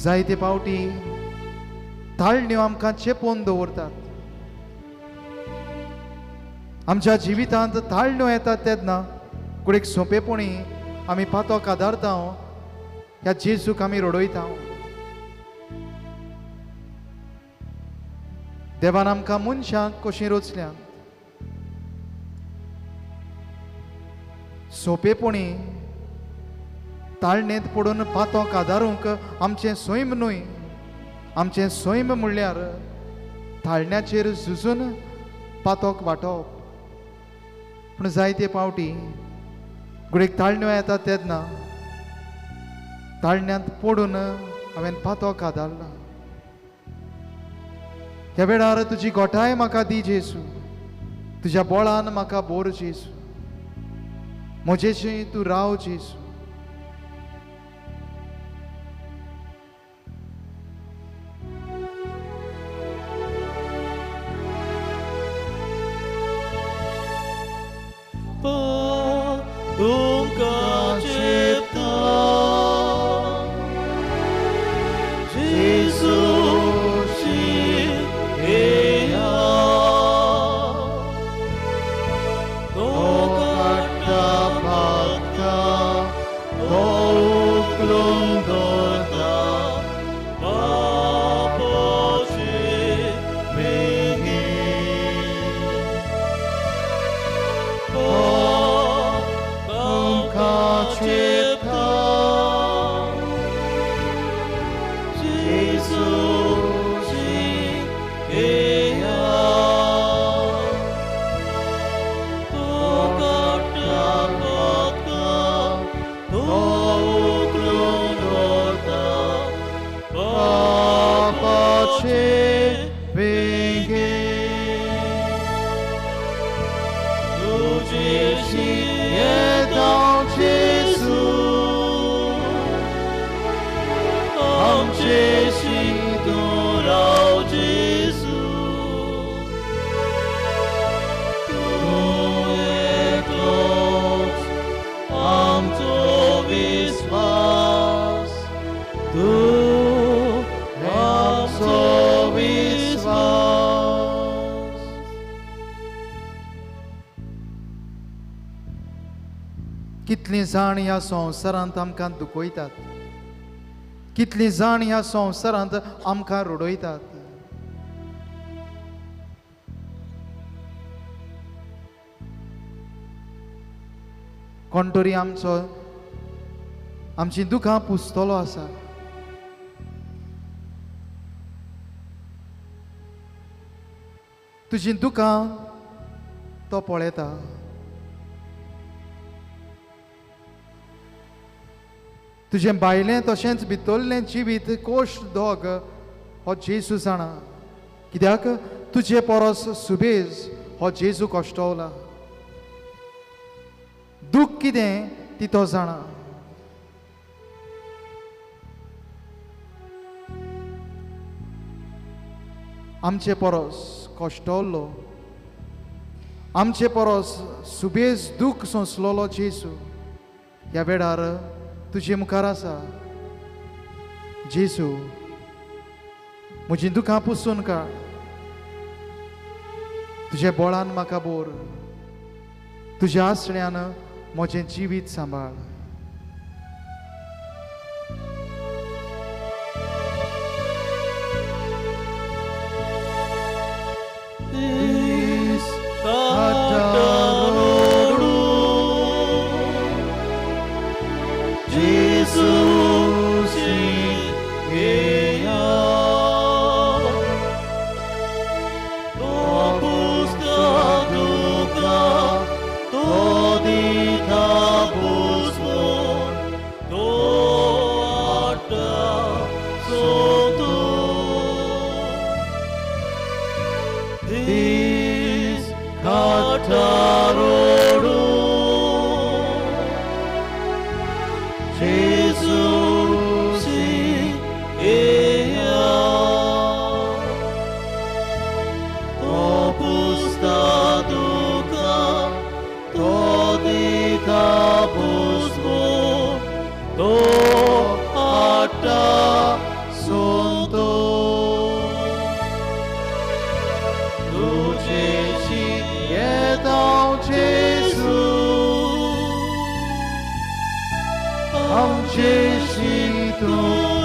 जायते पावटी ताळण्यो आमकां चेपोवन दवरतात. आमच्या जिवितांत ताळण्यो येतात तेन्ना कुडीक सोंपेपणी आमी पातोक आदारता, ह्या जेजूक आमी रडयता. देवान आमकां मनशांक कशीं रचल्यात. सोंपेपणी ताळणेंत पडून पातोक आदारूंक आमचें सैम न्हय, आमचें सैम म्हणल्यार ताळण्याचेर झुजून पातोक वांटप. पूण जायते पावटी गुडेक ताळण्यो येतात तेन्ना ताळण्यांत पडून हांवें पातोक आदारला. ह्या वेळार तुजी गोठाय म्हाका दी जेजू, तुज्या बोळान म्हाका बोर जेजू, म्हजेशी तूं राव जेजू. तुमकां चेपता जेजूची येया, तो काडटा भागता, तो उखलून दवरता पापाचे बेगीन. चेपता जेजूची येया, तो काडटा भागता, तो उखलून दवरता पापाचे बेगीन. तुजेशी येता जेजू, आमचेशी तूं राव जेजू. तूं एकलोच आमचो विस्वास, तूं आमचो विस्वास. कितलीं जाण ह्या संवसारांत आमकां दुखयतात, कितलीं जाण ह्या संवसारांत आमकां रडयतात. कोण तरी आमची दुखां पुसतलो आसा. तुजीं दुखां तो पळयता. तुजें भायलें तशेंच भितरलें जिवीत कोश्ट दोग हो जेजू जाणा, कित्याक तुजे परस सुबेज हो जेजू कश्टवला. दूख कितें ती तो जाणा. आमचे परस कश्टवल्लो, आमचे परस सुबेज दूख सोंसलोलो जेजू ह्या वेळार तुजे मुखार आसा. जेजू, म्हजीं दुखां पुसून काड, तुज्या बोळान म्हाका बोर, तुज्या आसण्यान म्हजें जिवीत सांबाळ. जेजूची येया, तो पुसता दुखां, तो दिता बुजवण. आमचे शीतू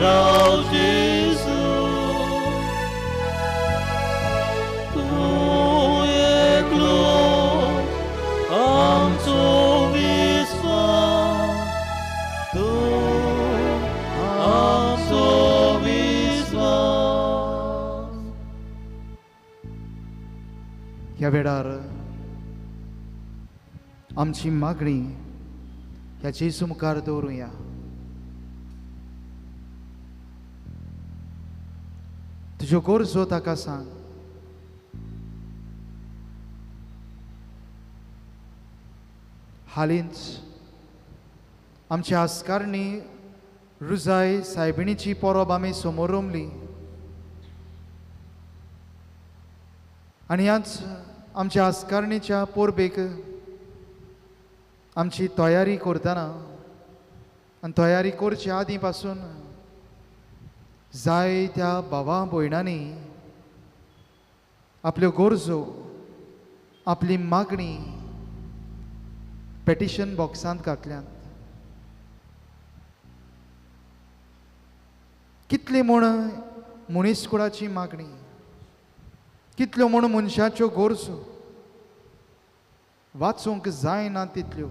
राव जेजू तूं एकलो आमचो विस्वास तूं आमचो विस्वास ह्या वेळार आमची मागणी ह्या जेजू मुखार दवरुया. तुज्यो गरजो ताका सांग. हालींच आमची आस्कारणी रुजाय सायबिणीची परब आमी समोर रोमली आनी ह्याच आमच्या आस्कारणीच्या परबेक आमची तयारी करतना आनी तयारी करच्या आदीं पासून जायत्या भावां भयणांनी आपल्यो गरजो आपली मागणी पेटिशन बॉक्सांत घातल्यात. कितली म्हूण मनीसकुळाची मागणी, कितल्यो म्हूण मनशाच्यो गरजो वाचूंक जायना तितल्यो.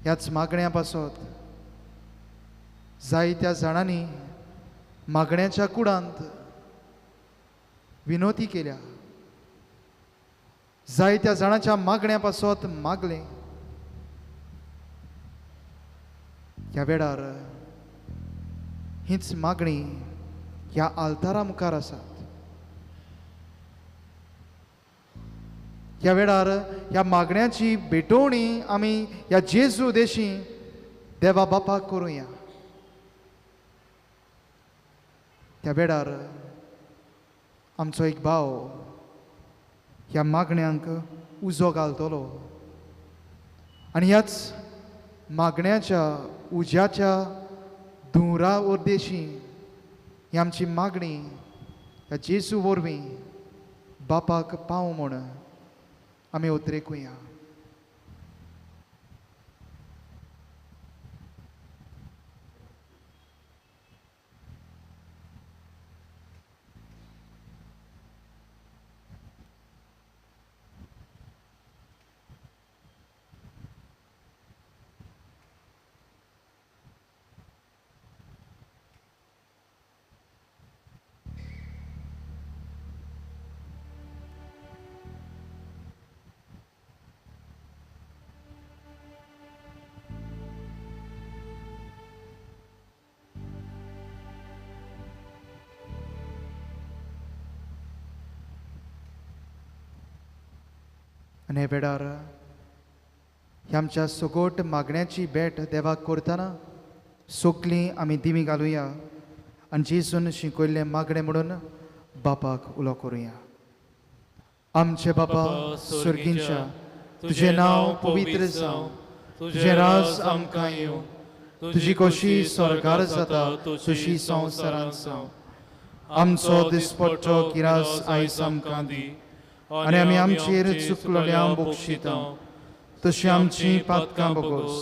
ह्याच मागण्यां पासत जायत्या जाणांनी मागण्याच्या कुडांत विनोती केल्या. जायत्या जाणांच्या मागण्या पासत मागलें. ह्या वेळार हीच मागणी ह्या आल्तारा मुखार आसात. ह्या वेळार ह्या मागण्याची भेटोवणी आमी ह्या जेजू देशी देवा बापाक करुया. त्या वेळार आमचो एक भाव ह्या मागण्यांक उजो घालतलो आनी ह्याच मागण्याच्या उज्याच्या धुंवरा उद्देशी ही आमची मागणी ह्या जेजू वरवीं बापाक पावूं म्हूण आमी उद्रेकुया. आनी हे वेळार ह्या आमच्या सगोट मागण्याची भेट देवाक करतना सोगलीं आमी दिमी घालुया आनी जेजून शिकयल्लें मागणें म्हणून बापाक उलो करुया. आमचे बापा सुर्गींच्या तुजें नांव पवित्र जावं, तुजें राज आमकां येवं, तुजी कशी स्वर्गार जाता तशी संवसारांत जावं. आमचो दिसपट्टो गिरास आयज आमकां दी आनी आमी आमचेर चुकलोल्यांक बक्षिता तशी आमची पातकां बोगोस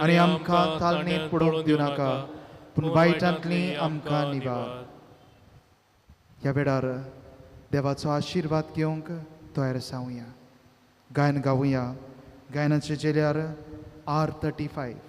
आनी आमकां तालणेंत पडोवंक दिवनाका पूण वायटांतली आमकां निवार. ह्या वेळार देवाचो आशिर्वाद घेवंक तयार जावया. गायन गावुया. गायनाचे जेल्यार R35.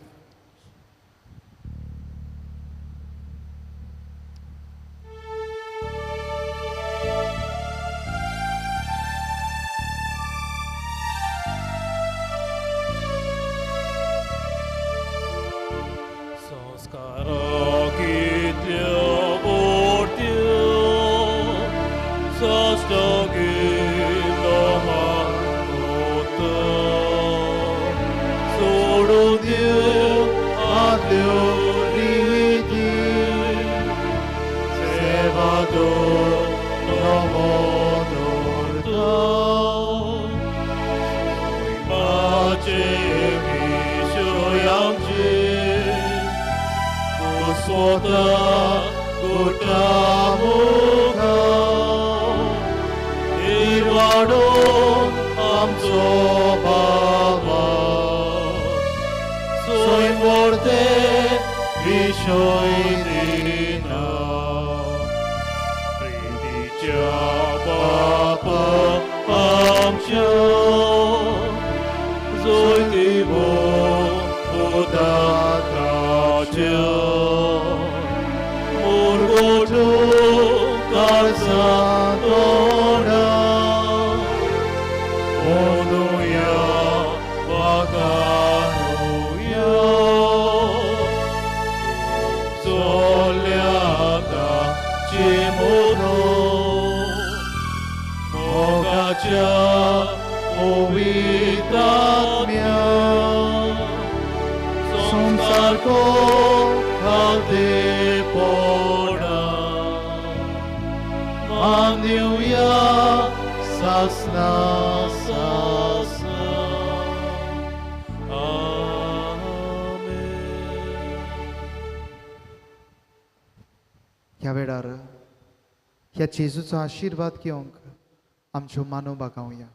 Irvado आमचो बाबा सोय मोरते विशोय दिना प्रितीच्या बापा आमच्या जोय दिवो उदाताच्या मोरगोठो कारसा तोडा Onuya Vaganuya Solyata Chimono Mogacha Ovitatmya Samsarko Khalde Poda Mandyuya Sasna Sasna Amen. ह्या वेळार ह्या जेजूचो आशीर्वाद घेवंक आमच्यो मानो बागावया.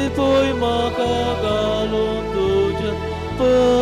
Lipoi makagalon tuja